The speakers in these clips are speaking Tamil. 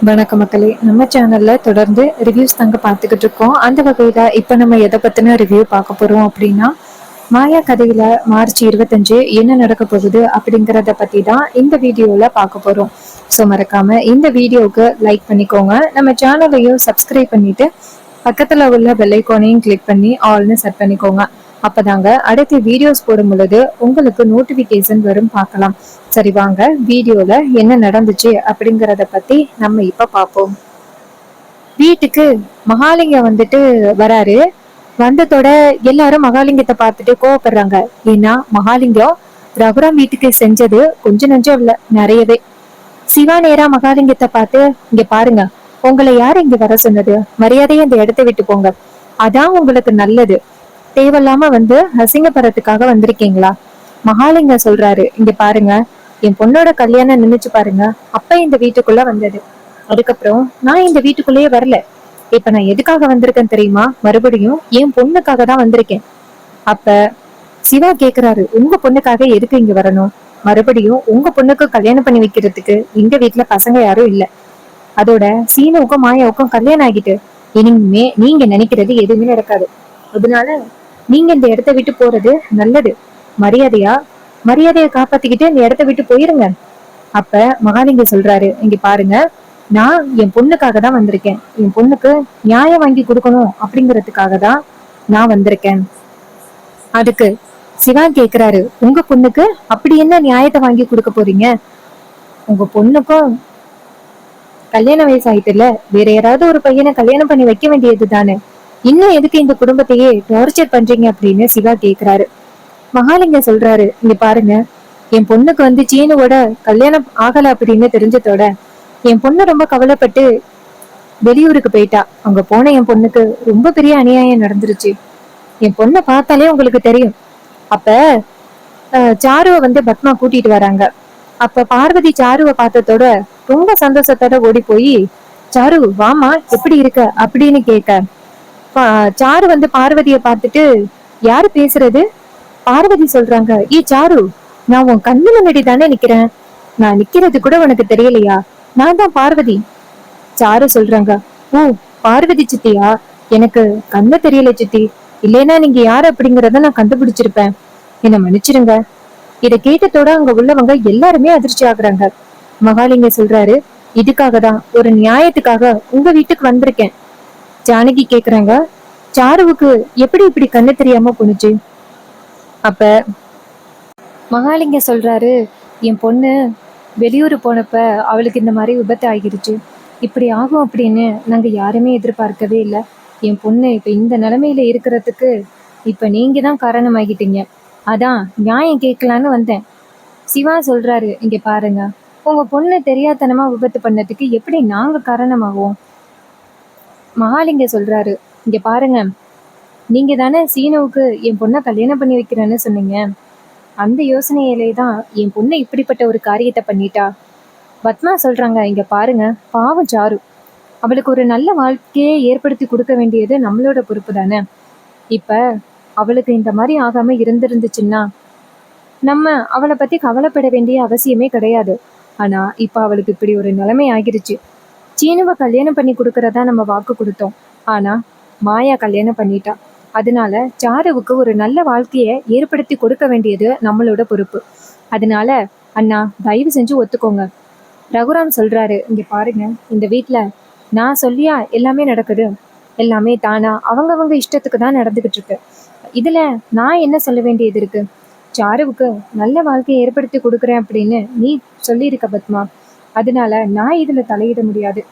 வணக்க மக்களே, நம்ம சேனல்ல தொடர்ந்து ரிவ்யூஸ் தாங்க பார்த்துக்கிட்டு இருக்கோம். அந்த வகையில இப்ப நம்ம எதை பத்தின ரிவ்யூ பார்க்க போறோம் அப்படின்னா, மாயா கதையில மார்ச் 25 என்ன நடக்க போகுது அப்படிங்கிறத பத்தி தான் இந்த வீடியோல பார்க்க போறோம். ஸோ மறக்காம இந்த வீடியோவுக்கு லைக் பண்ணிக்கோங்க, நம்ம சேனலையும் சப்ஸ்கிரைப் பண்ணிட்டு பக்கத்துல உள்ள பெல் ஐகானையும் கிளிக் பண்ணி ஆல்னு செட் பண்ணிக்கோங்க. அப்பதாங்க அடுத்த வீடியோஸ் போடும் பொழுது உங்களுக்கு நோட்டிபிகேஷன் வரும், பார்க்கலாம். சரி, வாங்க வீடியோல என்ன நடந்துச்சு அப்படிங்கறத பத்தி நம்ம இப்ப பார்ப்போம். வீட்டுக்கு மகாலிங்கம் வந்துட்டு வராரு. வந்ததோட எல்லாரும் மகாலிங்கத்தை பார்த்துட்டு கோவப்படுறாங்க. ஏன்னா மகாலிங்கம் ரகுராம் வீட்டுக்கு செஞ்சது கொஞ்சம் நஞ்சம் இல்ல, நிறையவே. சிவா நேரா மகாலிங்கத்தை பார்த்து, இங்க பாருங்க, உங்களை யாரு இங்க வர சொன்னது? மரியாதையை இந்த இடத்த விட்டு போங்க, அதான் உங்களுக்கு நல்லது. தேவையில்லாம வந்து அசிங்கப்படுறதுக்காக வந்திருக்கீங்களா? மகாலிங்கம் சொல்றாரு, இங்க பாருங்க, என் பொண்ணோட கல்யாணம் நினைச்சு பாருங்க, அப்ப இந்த வீட்டுக்குள்ள வந்தது. அதுக்கப்புறம் நான் இந்த வீட்டுக்குள்ளேயே வரல. இப்ப நான் எதுக்காக வந்திருக்கேன் தெரியுமா? மறுபடியும் என் பொண்ணுக்காக தான் வந்திருக்கேன். அப்ப சிவா கேக்குறாரு, உங்க பொண்ணுக்காக எதுக்கு இங்க வரணும்? மறுபடியும் உங்க பொண்ணுக்கு கல்யாணம் பண்ணி வைக்கிறதுக்கு எங்க வீட்டுல பசங்க யாரும் இல்ல. அதோட சீனுவுக்கும் மாயாவுக்கும் கல்யாணம் ஆகிட்டு இனிமே நீங்க நினைக்கிறது எதுவுமே நடக்காது. அதனால நீங்க இந்த இடத்த விட்டு போறது நல்லது. மரியாதையை காப்பாத்திக்கிட்டு இந்த இடத்த விட்டு போயிருங்க. அப்ப மகாலிங்க சொல்றாரு, இங்க பாருங்க, நான் என் பொண்ணுக்காக தான் வந்திருக்கேன். என் பொண்ணுக்கு நியாயம் வாங்கி கொடுக்கணும் அப்படிங்கறதுக்காக தான் நான் வந்திருக்கேன். அதுக்கு சிவா கேக்குறாரு, உங்க பொண்ணுக்கு அப்படி என்ன நியாயத்தை வாங்கி கொடுக்க போறீங்க? உங்க பொண்ணுக்கும் கல்யாண வயசு ஆயிட்டுல, வேற யாராவது ஒரு பையனை கல்யாணம் பண்ணி வைக்க வேண்டியது தானே. இன்னும் எதுக்கு இந்த குடும்பத்தையே டார்ச்சர் பண்றீங்க அப்படின்னு சிவா கேக்குறாரு. மகாலிங்க சொல்றாரு, இங்க பாருங்க, என் பொண்ணுக்கு வந்து சீனுவோட கல்யாணம் ஆகல அப்படின்னு தெரிஞ்சதோட என் பொண்ணு ரொம்ப கவலைப்பட்டு வெளியூருக்கு போயிட்டா. அங்க போன என் பொண்ணுக்கு ரொம்ப பெரிய அநியாயம் நடந்துருச்சு. என் பொண்ணை பார்த்தாலே உங்களுக்கு தெரியும். அப்ப சாருவை வந்து பத்மா கூட்டிட்டு வராங்க. அப்ப பார்வதி சாருவை பார்த்ததோட ரொம்ப சந்தோஷத்தோட ஓடி போய், சாரு வாமா, எப்படி இருக்க அப்படின்னு கேட்க, சாரு வந்து பார்வதிய பார்த்துட்டு, யாரு பேசுறது? பார்வதி சொல்றாங்க, ஏ சாரு, நான் உன் கண்ணு முன்னாடி தானே நிக்கிறேன். நான் நிக்கிறது கூட உனக்கு தெரியலையா? நான் தான் பார்வதி. சாரு சொல்றாங்க, ஓ பார்வதி சித்தியா? எனக்கு கண்ணு தெரியல சித்தி. இல்லைன்னா நீங்க யாரு அப்படிங்கறத நான் கண்டுபிடிச்சிருப்பேன். என்ன மன்னிச்சிருங்க. இதை கேட்டதோட அங்க உள்ளவங்க எல்லாருமே அதிர்ச்சி ஆகுறாங்க. மகாலிங்க சொல்றாரு, இதுக்காக தான், ஒரு நியாயத்துக்காக உங்க வீட்டுக்கு வந்திருக்கேன். ஜானகி கேக்குறாங்க, சாருவுக்கு எப்படி இப்படி கண்ணு தெரியாம போனுச்சு? அப்ப மகாலிங்க சொல்றாரு, என் பொண்ணு வெளியூர் போனப்ப அவளுக்கு இந்த மாதிரி விபத்து ஆகிருச்சு. இப்படி ஆகும் அப்படின்னு நாங்க யாருமே எதிர்பார்க்கவே இல்லை. என் பொண்ணு இப்ப இந்த நிலைமையில இருக்கிறதுக்கு இப்ப நீங்க தான் காரணமாகிட்டீங்க. அதான் நியாயம் கேட்கலான்னு வந்தேன். சிவா சொல்றாரு, இங்க பாருங்க, உங்க பொண்ணு தெரியாதனமா விபத்து பண்ணதுக்கு எப்படி நாங்க காரணமாகும்? மகாலிங்க சொல்றாரு, இங்க பாருங்க, நீங்க தானே சீனுவுக்கு என் பொண்ணை கல்யாணம் பண்ணி வைக்கிறேன்னு சொன்னீங்க. அந்த யோசனையிலே தான் என் பொண்ணு இப்படிப்பட்ட ஒரு காரியத்தை பண்ணிட்டா. பத்மா சொல்றாங்க, இங்க பாருங்க, பாவம் சாரு, அவளுக்கு ஒரு நல்ல வாழ்க்கையை ஏற்படுத்தி கொடுக்க வேண்டியது நம்மளோட பொறுப்பு தானே. இப்ப அவளுக்கு இந்த மாதிரி ஆகாம இருந்திருந்துச்சுன்னா நம்ம அவளை பத்தி கவலைப்பட வேண்டிய அவசியமே கிடையாது. ஆனா இப்ப அவளுக்கு இப்படி ஒரு நிலைமை ஆகிருச்சு. சீனுவை கல்யாணம் பண்ணி கொடுக்கறதா நம்ம வாக்கு கொடுத்தோம். ஆனா மாயா கல்யாணம் பண்ணிட்டா. அதனால சாருவுக்கு ஒரு நல்ல வாழ்க்கையை ஏற்படுத்தி கொடுக்க வேண்டியது நம்மளோட பொறுப்பு. அதனால அண்ணா, தயவு செஞ்சு ஒத்துக்கோங்க. ரகுராம் சொல்றாரு, இங்க பாருங்க, இந்த வீட்டுல நான் சொல்லியா எல்லாமே நடக்குது? எல்லாமே தானா அவங்கவங்க இஷ்டத்துக்கு தான் நடந்துகிட்டு இருக்கு. இதுல நான் என்ன சொல்ல வேண்டியது இருக்கு? சாருவுக்கு நல்ல வாழ்க்கையை ஏற்படுத்தி கொடுக்குறேன் அப்படின்னு நீ சொல்லியிருக்க பத்மா. அதனால நான் இதுல தலையிட முடியாது.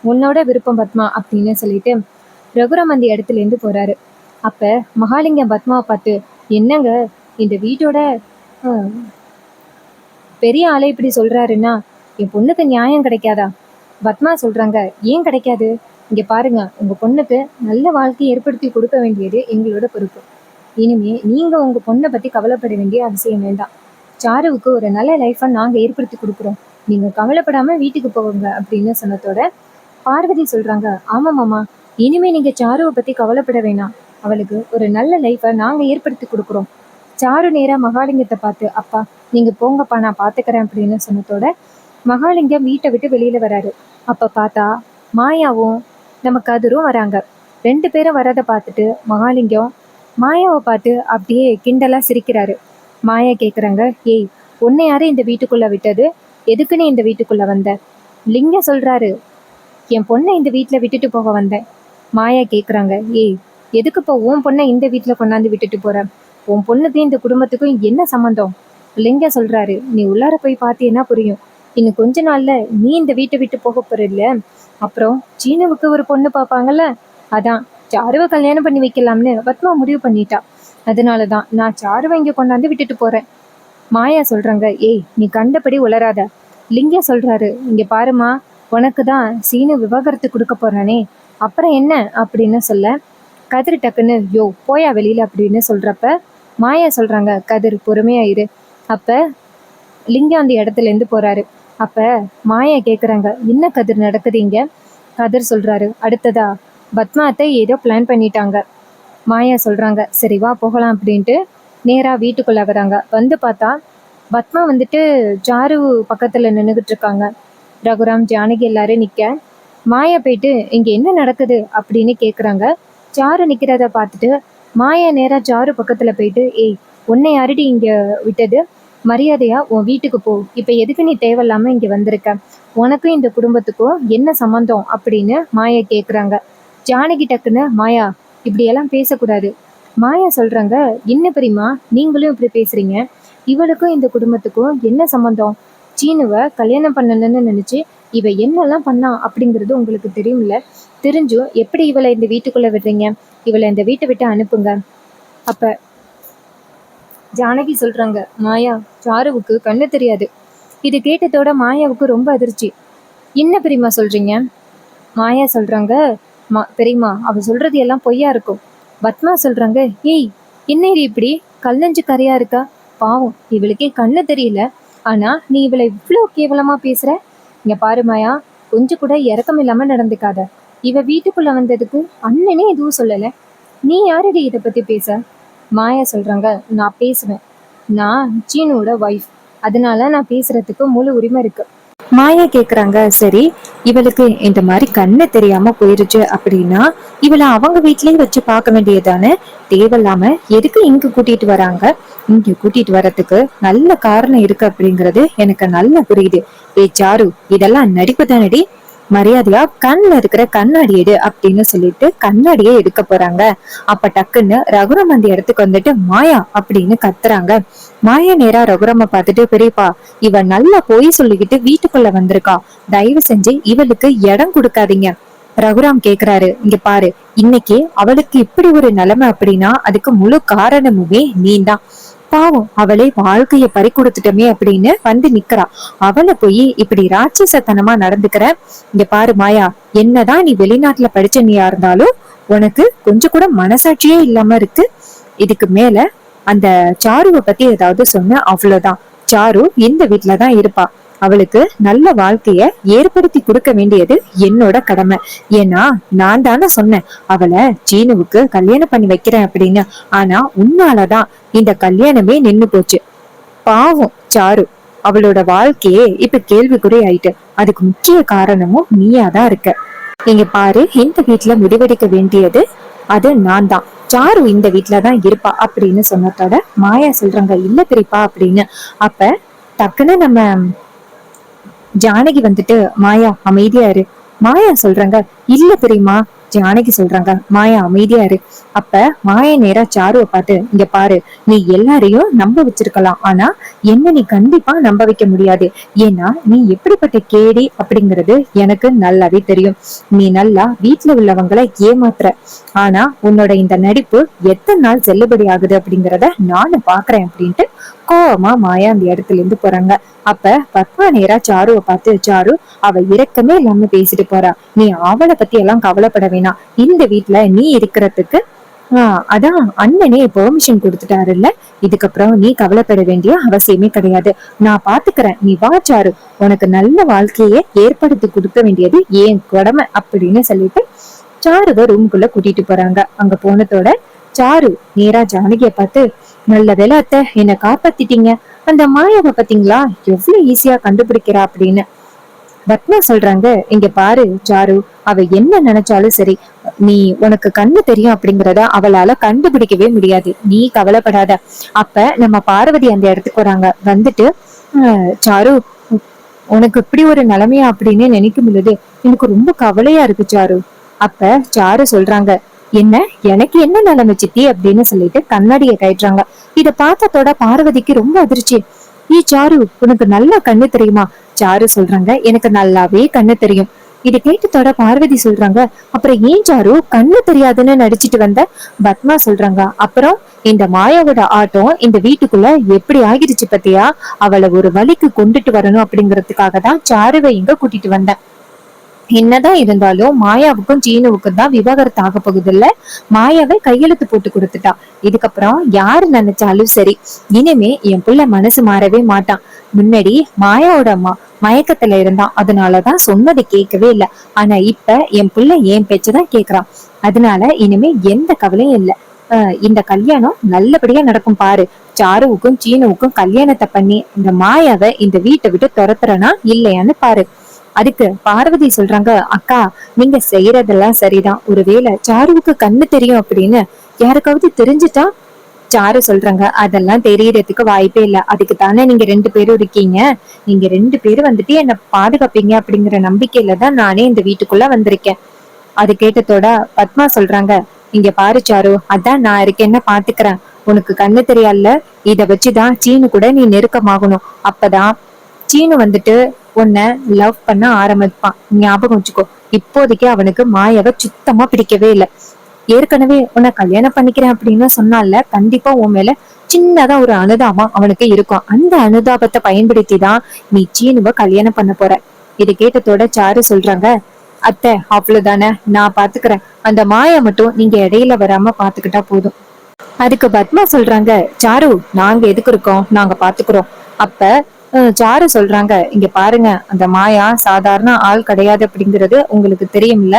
உன்னோட விருப்பம் பத்மா அப்படின்னு சொல்லிட்டு ரகுராம் அந்த இடத்துல இருந்து போறாரு. அப்ப மகாலிங்கம் பத்மாவை பார்த்து, என்னங்க இந்த வீட்டோட பெரிய ஆளை இப்படி சொல்றாருன்னா என் பொண்ணுக்கு நியாயம் கிடைக்காதா? பத்மா சொல்றாங்க, ஏன் கிடைக்காது? இங்க பாருங்க, உங்க பொண்ணுக்கு நல்ல வாழ்க்கையை ஏற்படுத்தி கொடுக்க வேண்டியது எங்களோட பொறுப்பு. இனிமே நீங்க உங்க பொண்ணை பத்தி கவலைப்பட வேண்டிய அவசியம் வேண்டாம். சாருவுக்கு ஒரு நல்ல லைஃபை நாங்க ஏற்படுத்தி கொடுக்குறோம். நீங்க கவலைப்படாம வீட்டுக்கு போங்க அப்படின்னு சொன்னதோட பார்வதி சொல்றாங்க, ஆமா மாமா, இனிமே நீங்க சாருவை பத்தி கவலைப்பட வேணாம். அவளுக்கு ஒரு நல்ல லைஃபை நாங்க ஏற்படுத்தி கொடுக்குறோம். சாரு நேரா மகாலிங்கத்தை பார்த்து, அப்பா நீங்க போங்கப்பா, நான் பாத்துக்கிறேன் அப்படின்னு சொன்னதோட மகாலிங்கம் வீட்டை விட்டு வெளியில வராரு. அப்ப பார்த்தா மாயாவும் நம்ம கதிரும் வராங்க. 2 பேரும் வரதை பார்த்துட்டு மகாலிங்கம் மாயாவை பார்த்து அப்படியே கிண்டலா சிரிக்கிறாரு. மாயா கேக்குறாங்க, ஏய், உன்னை யாரு இந்த வீட்டுக்குள்ள விட்டது? எதுக்கு நீ இந்த வீட்டுக்குள்ள வந்த? லிங்கம் சொல்றாரு, என் பொண்ணை இந்த வீட்டுல விட்டுட்டு போக வந்தேன். மாயா கேக்குறாங்க, ஏய், எதுக்குப்பா உன் பொண்ணை இந்த வீட்டுல கொண்டாந்து விட்டுட்டு போற? உன் பொண்ணுக்கும் இந்த குடும்பத்துக்கும் என்ன சம்மந்தம்? லிங்கம் சொல்றாரு, நீ உள்ளார போய் பார்த்தீங்கன்னா புரியும். இன்னும் கொஞ்ச நாள்ல நீ இந்த வீட்டை விட்டு போக போற இல்ல, அப்புறம் சீனுவுக்கு ஒரு பொண்ணு பார்ப்பாங்கல்ல, அதான் சாருவை கல்யாணம் பண்ணி வைக்கலாம்னு பத்மா முடிவு பண்ணிட்டா. அதனாலதான் நான் சாருவை இங்க கொண்டாந்து விட்டுட்டு போறேன். மாயா சொல்றாங்க, ஏய், நீ கண்டபடி உளராத. லிங்கம் சொல்றாரு, இங்க பாருமா, உனக்கு தான் சீனு விவாகரத்து கொடுக்க போறானே, அப்புறம் என்ன அப்படின்னு சொல்ல கதிர் டக்குன்னு யோ போயா வெளியில அப்படின்னு சொல்றப்ப மாயா சொல்றாங்க, கதிர் பொறுமையா இரு. அப்ப லிங்கம் அந்த இடத்துல இருந்து போறாரு. அப்ப மாயா கேக்குறாங்க, என்ன கதிர் நடக்குது இங்க? கதிர் சொல்றாரு, அடுத்ததா பத்மாத்தை ஏதோ பிளான் பண்ணிட்டாங்க. மாயா சொல்றாங்க, சரி வா போகலாம் அப்படின்ட்டு நேரா வீட்டுக்குள்ள வராங்க. வந்து பார்த்தா பத்மா வந்துட்டு சாரு பக்கத்துல நின்றுகிட்டு இருக்காங்க. ரகுராம், ஜானகி எல்லாரும் நிக்க மாயா போயிட்டு இங்க என்ன நடக்குது அப்படின்னு கேக்குறாங்க. சாரு நிக்கிறத பார்த்துட்டு மாயா நேரா சாரு பக்கத்துல போயிட்டு, ஏய், உன்னை யாருடி இங்க விட்டது? மரியாதையா உன் வீட்டுக்கு போ. இப்ப எதுக்கு நீ தேவையில்லாம இங்க வந்திருக்க? உனக்கும் இந்த குடும்பத்துக்கும் என்ன சம்பந்தம் அப்படின்னு மாயா கேக்குறாங்க. ஜானகி டக்குன்னு, மாயா இப்படியெல்லாம் பேசக்கூடாது. மாயா சொல்றாங்க, என்ன பெரியமா நீங்களும் இப்படி பேசுறீங்க? இவளுக்கும் இந்த குடும்பத்துக்கும் என்ன சம்பந்தம்? சீனுவை கல்யாணம் பண்ணணும்னு நினைச்சு இவ என்னெல்லாம் பண்ணா அப்படிங்கிறது உங்களுக்கு தெரியும்ல. தெரிஞ்சும் எப்படி இவளை இந்த வீட்டுக்குள்ள விடுறீங்க? இவளை இந்த வீட்டை விட்டு அனுப்புங்க. அப்ப ஜானகி சொல்றாங்க, மாயா, சாருவுக்கு கண்ணு தெரியாது. இது கேட்டதோட மாயாவுக்கு ரொம்ப அதிர்ச்சி. என்ன பெரியமா சொல்றீங்க? மாயா சொல்றாங்க, பெரியமா, அவ சொல்றது எல்லாம் பொய்யா இருக்கும். பத்மா சொல்றாங்க, ஏய், என்ன இப்படி கல்லஞ்சு கரையா இருக்கா? பாவம், இவளுக்கே கண்ணு தெரியல, ஆனா நீ இவளை இவ்வளோ கேவலமா பேசுற. இங்க பாரு மாயா, கொஞ்சம் கூட இறக்கம் இல்லாம நடந்துக்காத. இவ வீட்டுக்குள்ள வந்ததுக்கு அண்ணனே எதுவும் சொல்லல, நீ யாரடி இதை பத்தி பேச? மாயா சொல்றாங்க, நான் பேசுவேன். நான் சீனோட ஒய்ஃப், அதனால நான் பேசுறதுக்கு முழு உரிமை இருக்கு. மாயா கேக்குறாங்க, சரி, இவளுக்கு இந்த மாதிரி கண்ணு தெரியாம போயிருச்சு அப்படின்னா இவளை அவங்க வீட்லயே வச்சு பார்க்க வேண்டியதானே? தேவையில்லாம எதுக்கு இங்க கூட்டிட்டு வராங்க? இங்க கூட்டிட்டு வர்றதுக்கு நல்ல காரணம் இருக்கு அப்படிங்கிறது எனக்கு நல்லா புரியுது. சாரு, இதெல்லாம் நடிப்பு தானடி. மரியாதையா கண்ணுல இருக்கிற கண்ணாடி எடு அப்படின்னு சொல்லிட்டு கண்ணாடியே எடுக்க போறாங்க. அப்ப டக்குன்னு ரகுராம் அந்த இடத்துக்கு வந்துட்டு மாயா அப்படின்னு கத்துறாங்க. மாயா நேரா ரகுராம பார்த்துட்டு, பெரியப்பா, இவ நல்லா போய் சொல்லிக்கிட்டு வீட்டுக்குள்ள வந்திருக்கா, தயவு செஞ்சு இவளுக்கு இடம் கொடுக்காதீங்க. ரகுராம் கேக்குறாரு, இங்க பாரு, இன்னைக்கு அவளுக்கு இப்படி ஒரு நிலைமை அப்படின்னா அதுக்கு முழு காரணமுமே நீதான். பாவம், அவளே வாழ்க்கைய பறி கொடுத்துட்டோமே அப்படின்னு வந்து நிக்கிறா. அவளை போய் இப்படி ராட்சசத்தனமா நடந்துக்கிற. இங்க பாரு மாயா, என்னதான் நீ வெளிநாட்டுல படிச்ச நீயா இருந்தாலும் உனக்கு கொஞ்சம் கூட மனசாட்சியே இல்லாம இருக்கு. இதுக்கு மேல அந்த சாருவை பத்தி ஏதாவது சொன்ன அவ்வளவுதான். சாரு இந்த வீட்டுலதான் இருப்பா. அவளுக்கு நல்ல வாழ்க்கைய ஏற்படுத்தி கொடுக்க வேண்டியது என்னோட கடமை. ஏன்னா நான் தானே சொன்னேன் அவளை சீனுவுக்கு கல்யாணம் பண்ணி வைக்கிறேன் அப்படின்னு. ஆனா உன்னாலதான் இந்த கல்யாணமே நின்னு போச்சு. பாவம் சாரு, அவளோட வாழ்க்கையே இப்ப கேள்விக்குறி ஆயிட்டு. அதுக்கு முக்கிய காரணமும் நீயாதான் இருக்க. நீங்க பாரு, இந்த வீட்டுல முடிவெடுக்க வேண்டியது அது நான் தான். சாரு இந்த வீட்டுலதான் இருப்பா அப்படின்னு சொன்னதோட மாயா சொல்றாங்க, இல்ல பெரியப்பா அப்படின்னு. அப்ப டக்குன்னு நம்ம ஜானகி வந்துட்டு, மாயா அமைதியா இரு. மாயா சொல்றாங்க, இல்ல பெரியமா. ஜானகி சொல்றாங்க, மாயா அமைதியா இரு. அப்ப மாயா நேரா சாருவை பார்த்து, இங்க பாரு, நீ எல்லாரையும் நம்ப வச்சிருக்கலாம், ஆனா என்ன நீ கண்டிப்பா நம்ப வைக்க முடியாது. ஏன்னா நீ எப்படிப்பட்ட கேடி அப்படிங்கிறது எனக்கு நல்லாவே தெரியும். நீ நல்லா வீட்டுல உள்ளவங்களை ஏமாத்துற. ஆனா உன்னோட இந்த நடிப்பு எத்தனை நாள் செல்லுபடி ஆகுது அப்படிங்கிறத நானும் பாக்குறேன் அப்படின்ட்டு கோவமா மாயா அந்த இடத்துல இருந்து போறாங்க. அப்ப பத்மா நேரா சாருவை பார்த்து, சாரு, அவ இரக்கமே இல்லாம பேசிட்டு போறா, நீ அவளை பத்தி எல்லாம் கவலைப்பட வேணாம். இந்த வீட்டுல நீ இருக்கிறதுக்கு அதான் அண்ணனே பெர்மிஷன் கொடுத்துட்டாருல்ல, இதுக்கப்புறம் நீ கவலைப்பட வேண்டிய அவசியமே கிடையாது. நான் பாத்துக்கிறேன், நீ வா சாரு, உனக்கு நல்ல வாழ்க்கைய ஏற்படுத்தி கொடுக்க வேண்டியது ஏன் கடமை அப்படின்னு சொல்லிட்டு சாருவை ரூமுக்குள்ள கூட்டிட்டு போறாங்க. அங்க போனதோட சாரு நேரா ஜானகிய பார்த்து, நல்ல வேலை அத்தை, என்னை காப்பாத்திட்டீங்க. அந்த மாயாவை பாத்தீங்களா எவ்வளவு ஈஸியா கண்டுபிடிக்கிறா அப்படின்னு. பத்மா சொல்றாங்க, இங்க பாரு சாரு, அவ என்ன நினைச்சாலும் சரி, நீ உனக்கு கண்ணு தெரியும் அப்படிங்கறத அவளால கண்டுபிடிக்கவே முடியாது, நீ கவலைப்படாத. அப்ப நம்ம பார்வதி அந்த இடத்துக்கு வராங்க. வந்துட்டு சாரு, உனக்கு இப்படி ஒரு நிலைமையா அப்படின்னு நினைக்கும் பொழுது எனக்கு ரொம்ப கவலையா இருக்கு சாரு. அப்ப சாரு சொல்றாங்க, என்ன, எனக்கு என்ன நிலைமை சித்தி அப்படின்னு சொல்லிட்டு கண்ணாடியை கட்டுறாங்க. இத பார்த்ததோட பார்வதிக்கு ரொம்ப அதிர்ச்சி. சாரு, உனக்கு நல்லா கண்ணு தெரியுமா? சாரு சொல்றாங்க, எனக்கு நல்லாவே கண்ணு தெரியும். இத கேட்டதோட பார்வதி சொல்றாங்க, அப்புறம் ஏன் சாரு கண்ணு தெரியாதுன்னு நடிச்சிட்டு வந்த? பத்மா சொல்றாங்க, அப்புறம் இந்த மாயாவோட ஆட்டம் இந்த வீட்டுக்குள்ள எப்படி ஆகிடுச்சு பத்தியா? அவளை ஒரு வழிக்கு கொண்டுட்டு வரணும் அப்படிங்கறதுக்காக தான் சாருவை இங்க கூட்டிட்டு வந்தேன். என்னதான் இருந்தாலும் மாயாவுக்கும் சீனுவுக்கும் தான் விவாகரத்து ஆக போகுது இல்ல. மாயாவை கையெழுத்து போட்டு கொடுத்துட்டா. இதுக்கப்புறம் யாரு நினைச்சாலும் சரி, இனிமே என் புள்ள மனசு மாறவே மாட்டான். முன்னாடி மாயாவோட மயக்கத்துல இருந்தான், அதனாலதான் சொன்னதை கேட்கவே இல்லை. ஆனா இப்ப என் புள்ள என் பேச்சதான் கேக்குறான். அதனால இனிமே எந்த கவலையும் இல்லை. இந்த கல்யாணம் நல்லபடியா நடக்கும் பாரு. சாருவுக்கும் சீனுவுக்கும் கல்யாணத்தை பண்ணி இந்த மாயாவை இந்த வீட்டை விட்டு துரத்துறனா இல்லையான்னு பாரு. அதுக்கு பார்வதி சொல்றாங்க, அக்கா, நீங்க செய்யறதெல்லாம் சரிதான். ஒருவேளை சாருவுக்கு கண்ணு தெரியும் அப்படின்னு யாருக்காவது தெரிஞ்சுட்டா? சாரு சொல்றாங்க, அதெல்லாம் தெரியறதுக்கு வாய்ப்பே இல்ல. அதுக்கு தானே நீங்க 2 பேரும் இருக்கீங்க. நீங்க 2 பேரும் வந்துட்டு என்ன பாதுகாப்பீங்க அப்படிங்கிற நம்பிக்கையில தான் நானே இந்த வீட்டுக்குள்ள வந்திருக்கேன். அது கேட்டதோட பத்மா சொல்றாங்க, இங்க பாரு சாரு, அதான் நான் இருக்கேன்னு பாத்துக்கிறேன். உனக்கு கண்ணு தெரியால, இத வச்சுதான் சீனு கூட நீ நெருக்கமாகணும். அப்பதான் சீனு வந்துட்டு உன்னை லவ் பண்ண ஆரம்பிப்பான். ஞாபகம் வச்சுக்கோ. இப்போதைக்கு அவனுக்கு மாயாவை சுத்தமா பிடிக்கவே இல்லை. ஏற்கனவே உன்னை கல்யாணம் பண்ணிக்கிறேன் அப்படின்னு சொன்னால, கண்டிப்பா உன் மேல சின்னதா ஒரு அனுதாபம் அவனுக்கு இருக்கும். அந்த அனுதாபத்தை பயன்படுத்தி தான் நீ சீனுவை கல்யாணம் பண்ண போற. இது கேட்டதோட சாரு சொல்றாங்க, அத்தை அவ்வளவுதானே, நான் பாத்துக்கிறேன். அந்த மாயா மட்டும் நீங்க இடையில வராம பாத்துக்கிட்டா போதும். அதுக்கு பத்மா சொல்றாங்க, சாரு, நாங்க எதுக்கு இருக்கோம், நாங்க பாத்துக்கிறோம். அப்ப சாரு சொல்றாங்க, இங்க பாருங்க, அந்த மாயா சாதாரண ஆள் கிடையாது அப்படிங்கிறது உங்களுக்கு தெரியும்ல.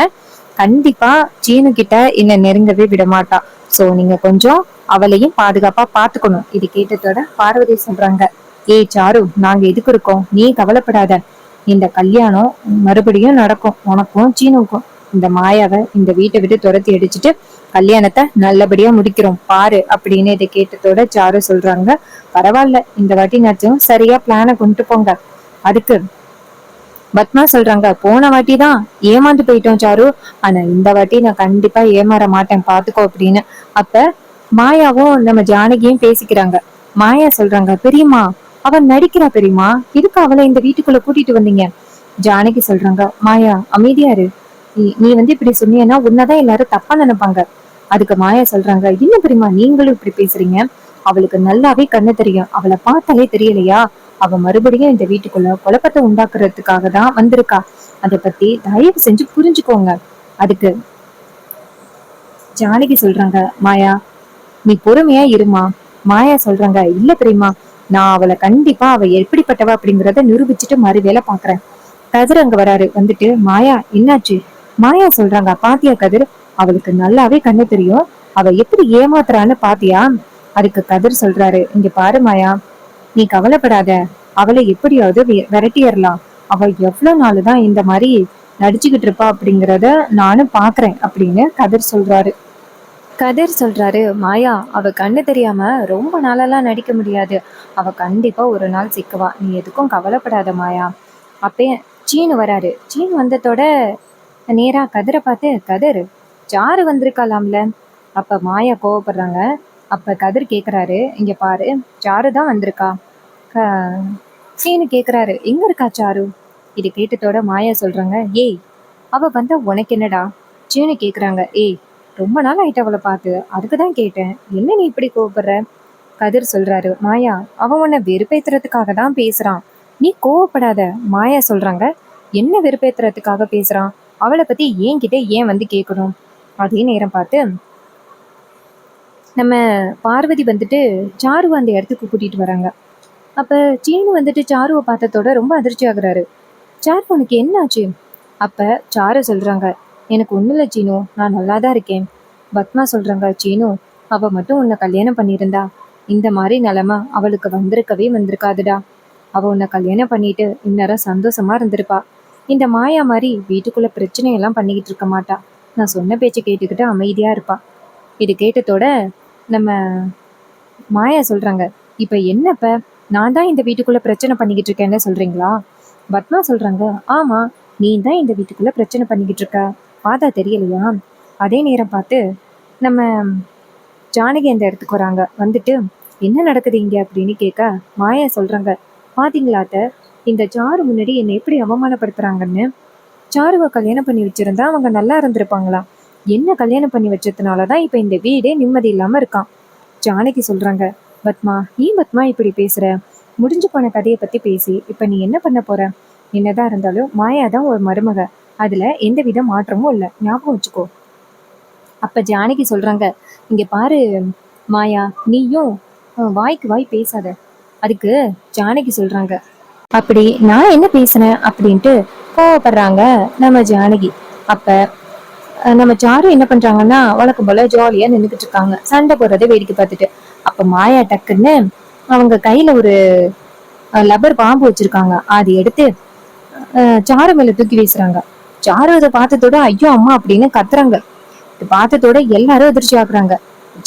கண்டிப்பா சீனு கிட்ட என்ன நெருங்கவே விட மாட்டா. சோ நீங்க கொஞ்சம் அவளையும் பாதுகாப்பா பாத்துக்கணும். இது கேட்டதோட பார்வதி சொல்றாங்க, ஏய் சாரு, நாங்க எதுக்கு இருக்கோம், நீ கவலைப்படாத. இந்த கல்யாணம் மறுபடியும் நடக்கும், உனக்கும் சீனுக்கும். இந்த மாயாவை இந்த வீட்டை விட்டு துரத்தி அடிச்சுட்டு கல்யாணத்தை நல்லபடியா முடிக்கிறோம் பாரு அப்படின்னு இதை கேட்டதோட சாரு சொல்றாங்க, பரவாயில்ல, இந்த வாட்டி நாச்சும் சரியா பிளான கொண்டு போங்க. அதுக்கு பத்மா சொல்றாங்க, போன வாட்டி தான் ஏமாந்து போயிட்டோம் சாரு, ஆனா இந்த வாட்டி நான் கண்டிப்பா ஏமாற மாட்டேன் பாத்துக்கோ அப்படின்னு. அப்ப மாயாவும் நம்ம ஜானகியும் பேசிக்கிறாங்க. மாயா சொல்றாங்க, பெரியம்மா, அவன் நடிக்கிறா பெரியம்மா, எதுக்கு அவளை இந்த வீட்டுக்குள்ள கூட்டிட்டு வந்தீங்க? ஜானகி சொல்றாங்க, மாயா அமைதியா இரு. நீ இப்படி சொன்னீங்கன்னா உன்னதான் எல்லாரும் தப்பா நினைப்பாங்க. அதுக்கு மாயா சொல்றாங்க, என்ன பெரியம்மா நீங்களும் இப்படி பேசுறீங்க? அவளுக்கு நல்லாவே கண்ணு தெரியும், அவளை பார்த்தாலே தெரியலையா? அவ மறுபடியும் இந்த வீட்டுக்குள்ள குழப்பத்தை உண்டாக்குறதுக்காக தான் வந்திருக்கா. அதை பத்தி தயவு செஞ்சு புரிஞ்சுக்கோங்க. அதுக்கு ஜானகி சொல்றாங்க, மாயா நீ பொறுமையா இருமா. மாயா சொல்றாங்க, இல்ல பெரியம்மா, நான் அவளை கண்டிப்பா அவ எப்படிப்பட்டவ அப்படிங்கறத நிரூபிச்சுட்டு மறு வேலை பாக்குறேன். கதிர் அங்க வராரு. வந்துட்டு, மாயா என்னாச்சு? மாயா சொல்றாங்க, பாத்தியா கதிர், அவளுக்கு நல்லாவே கண்ணு தெரியும், அவ எப்படி ஏமாத்துறான்னு பாத்தியா? அதுக்கு கதிர் சொல்றாரு, இங்க பாரு மாயா, நீ கவலைப்படாத, அவளை எப்படியாவது விரட்டிடலாம். அவ எவ்வளவு நாளுதான் இந்த மாதிரி நடிச்சுக்கிட்டு இருப்பா அப்படிங்கறத நானும் பாக்குறேன் அப்படின்னு கதிர் சொல்றாரு. கதிர் சொல்றாரு, மாயா, அவ கண்ணு தெரியாம ரொம்ப நாளெல்லாம் நடிக்க முடியாது. அவ கண்டிப்பா ஒரு நாள் சிக்குவா, நீ எதுக்கும் கவலைப்படாத மாயா. அப்பே சீனு வராரு. சீனு வந்ததோட நேரா கதிரை பார்த்து, கதிர், சாரு வந்திருக்கலாம்ல. அப்ப மாயா கோவப்படுறாங்க. அப்ப கதிர் கேக்குறாரு, இங்க பாரு, சாரு தான் வந்திருக்கா. சீனு கேக்குறாரு, எங்க இருக்கா சாரு? இது கேட்டதோட மாயா சொல்றாங்க, ஏய், அவ வந்தா உனக்கு என்னடா? சீனு கேக்குறாங்க, ஏய், ரொம்ப நாள் ஆயிட்டு அவளை பார்த்து, அதுக்குதான் கேட்டேன், என்ன நீ இப்படி கோவப்படுற? கதிர் சொல்றாரு, மாயா, அவன் உன்னை வெறுப்பேத்துறதுக்காக தான் பேசுறான், நீ கோவப்படாத. மாயா சொல்றாங்க, என்ன வெறுப்பேத்துறதுக்காக பேசுறான்? அவளை பத்தி என்கிட்ட ஏன் வந்து கேட்கணும்? அதே நேரம் பார்த்து நம்ம பார்வதி வந்துட்டு சாரு அந்த இடத்துக்கு கூட்டிட்டு வராங்க. அப்ப சீனு வந்துட்டு சாருவை பார்த்ததோட ரொம்ப அதிர்ச்சி ஆகுறாரு. சாரு, உனக்கு என்ன ஆச்சு? அப்ப சாரு சொல்றாங்க, எனக்கு ஒண்ணும் இல்லை சீனு, நான் நல்லாதான் இருக்கேன். பத்மா சொல்றாங்க, சீனு, அவ மட்டும் உன்னை கல்யாணம் பண்ணியிருந்தா இந்த மாதிரி நிலைமை அவளுக்கு வந்திருக்கவே வந்திருக்காதுடா. அவ உன்னை கல்யாணம் பண்ணிட்டு இந்நேரம் சந்தோஷமா இருந்திருப்பா. இந்த மாயா மாதிரி வீட்டுக்குள்ள பிரச்சனையெல்லாம் பண்ணிக்கிட்டு இருக்க மாட்டா. நான் சொன்ன பேச்சை கேட்டுக்கிட்டு அமைதியா இருப்பா. இது கேட்டதோட நம்ம மாயா சொல்றாங்க, இப்ப என்னப்ப நான் தான் இந்த வீட்டுக்குள்ள பிரச்சனை பண்ணிக்கிட்டு இருக்கேன்னு சொல்றீங்களா? பத்மா சொல்றாங்க, ஆமா, நீ தான் இந்த வீட்டுக்குள்ள பிரச்சனை பண்ணிக்கிட்டு இருக்க, பார்த்தா தெரியலையா? அதே நேரம் பார்த்து நம்ம ஜானகி அந்த இடத்துக்கு வராங்க. வந்துட்டு என்ன நடக்குது இங்க அப்படின்னு கேட்க மாயா சொல்றாங்க, பாத்தீங்களா அத்தை, இந்த சாரு முன்னாடி என்னை எப்படி அவமானப்படுத்துறாங்கன்னு. சாருவை கல்யாணம் பண்ணி வச்சிருந்தா அவங்க நல்லா இருந்திருப்பாங்களா? என்ன கல்யாணம் பண்ணி வச்சதுனாலதான் இப்ப இந்த வீடே நிம்மதி இல்லாம இருக்கான். ஜானகி சொல்றாங்க, பத்மா, ஏன் பத்மா இப்படி பேசுற? முடிஞ்சு போன கதையை பத்தி பேசி இப்ப நீ என்ன பண்ண போற? என்னதான் இருந்தாலும் மாயா தான் ஒரு மருமக, அதுல எந்தவித மாற்றமும் இல்லை, ஞாபகம் வச்சுக்கோ. அப்ப ஜானகி சொல்றாங்க, இங்க பாரு மாயா, நீயும் வாய்க்கு வாய் பேசாத. அதுக்கு ஜானகி சொல்றாங்க, அப்படி நான் என்ன பேசுனேன் அப்படின்ட்டு கோவப்படுறாங்க நம்ம ஜானகி. அப்ப நம்ம சாரு என்ன பண்றாங்கன்னா வழக்கம் போல ஜாலியா நின்றுகிட்டு இருக்காங்க, சண்டை போடுறதை வேடிக்கை பார்த்துட்டு. அப்ப மாயா டக்குன்னு அவங்க கையில ஒரு லப்பர் பாம்பு வச்சிருக்காங்க, அதை எடுத்து சாரு மேல தூக்கி வீசுறாங்க. சாரு அதை பார்த்ததோட ஐயோ அம்மா அப்படின்னு கத்துறாங்க. பார்த்ததோட எல்லாரும் அதிர்ச்சி ஆகுறாங்க.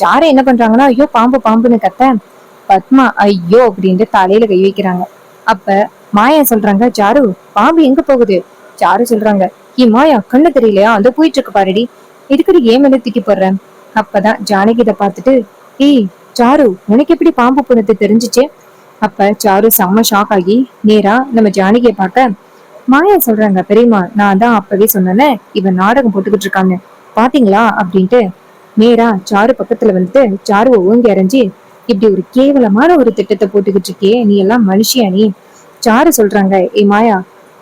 சாரு என்ன பண்றாங்கன்னா ஐயோ பாம்பு பாம்புன்னு கத்த பத்மா ஐயோ அப்படின்ட்டு தலையில கை வைக்கிறாங்க. அப்ப மாயா சொல்றாங்க, சாரு பாம்பு எங்க போகுது? சாரு சொல்றாங்க, மாயா கண்ணு தெரியலையா, அந்த போயிட்டு இருக்கு பாருடி, இதுக்கடி ஏன் மேல தூக்கி போடுறேன். அப்பதான் ஜானகி இதை பார்த்துட்டு, ஏய் சாரு, உனக்கு எப்படி பாம்பு போனது தெரிஞ்சிச்சு? அப்ப சாரு செம்ம ஷாக் ஆகி நேரா நம்ம ஜானகியை பார்க்க மாயா சொல்றாங்க, பெரியம்மா, நான் தான் அப்பவே சொன்னேன்னு இவன் நாடகம் போட்டுக்கிட்டு இருக்கான்னு பாத்தீங்களா அப்படின்ட்டு நேரா சாரு பக்கத்துல வந்துட்டு சாருவை ஓங்கி அரைஞ்சி, இப்படி ஒரு கேவலமான ஒரு திட்டத்தை போட்டுக்கிட்டு இருக்கே, நீ எல்லாம் மனுஷியா நீ? சாரு சொல்றாங்க, மாயா,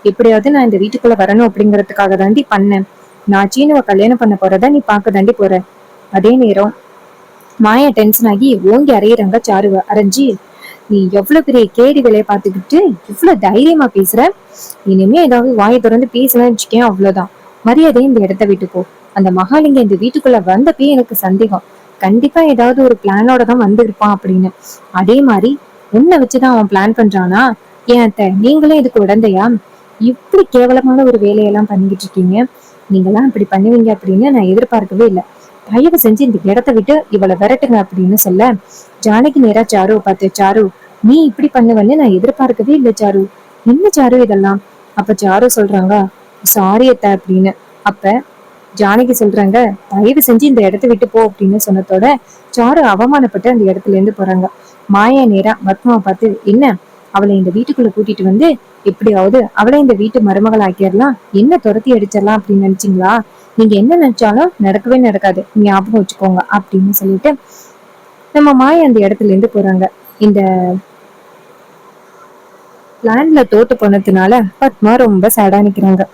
எப்படியாவது நான் இந்த வீட்டுக்குள்ள வரணும் அப்படிங்கறதுக்காக தாண்டி பண்ணேன். நான் சீனுவை கல்யாணம் பண்ண போறதா நீ பாக்க தாண்டி போற. அதே நேரம் மாயா டென்ஷன் ஆகி ஓங்கி அறையிறாங்க சாருவை அரைஞ்சி, நீ எவ்வளவு பெரிய கேடி வேலையை பார்த்துக்கிட்டு இவ்வளவு தைரியமா பேசுற? இனிமே ஏதாவது வாயை திறந்து பேசலாம்னு வச்சுக்கேன், அவ்வளவுதான், மரியாதையும் இந்த இடத்த விட்டு போ. அந்த மகாலிங்க இந்த வீட்டுக்குள்ள வந்தப்பே எனக்கு சந்தேகம், கண்டிப்பா ஏதாவது ஒரு பிளானோட தான் வந்து இருப்பான் அப்படின்னு. அதே மாதிரி உன்னை வச்சுதான் அவன் பிளான் பண்றானா? ஏன் அத்தை, நீங்களும் இதுக்கு உடந்தையா? இப்படி கேவலமான ஒரு வேலையெல்லாம் பண்ணிக்கிட்டு இருக்கீங்க, நீங்கெல்லாம் இப்படி பண்ணுவீங்க அப்படின்னு நான் எதிர்பார்க்கவே இல்லை. தயவு செஞ்சு இந்த இடத்த விட்டு இவளை விரட்டுங்க அப்படின்னு சொல்ல ஜானகி நேரா சாருவை பார்த்து, சாரு, நீ இப்படி பண்ணுவன்னு நான் எதிர்பார்க்கவே இல்லை சாரு, என்ன சாரு இதெல்லாம்? அப்ப சாரு சொல்றாங்க, சாரி அத்தை அப்படின்னு. அப்ப ஜானகி சொல்றாங்க, தயவு செஞ்சு இந்த இடத்த விட்டு போ அப்படின்னு சொன்னதோட சாரு அவமானப்பட்டு அந்த இடத்துல இருந்து போறாங்க. மாயா நேரா பத்மாவை பார்த்து, என்ன, அவளை இந்த வீட்டுக்குள்ள கூட்டிட்டு வந்து எப்படியாவது அவளை இந்த வீட்டு மருமகள் ஆக்கிடலாம், என்ன துரத்தி அடிச்சிடலாம் அப்படின்னு நினைச்சீங்களா? நீங்க என்ன நினைச்சாலும் நடக்கவே நடக்காது, ஞாபகம் வச்சுக்கோங்க அப்படின்னு சொல்லிட்டு நம்ம மாயா அந்த இடத்துல இருந்து போறாங்க. இந்த பிளான்ல தோத்து போனதுனால பத்மா ரொம்ப சேடா நிக்கிறாங்க.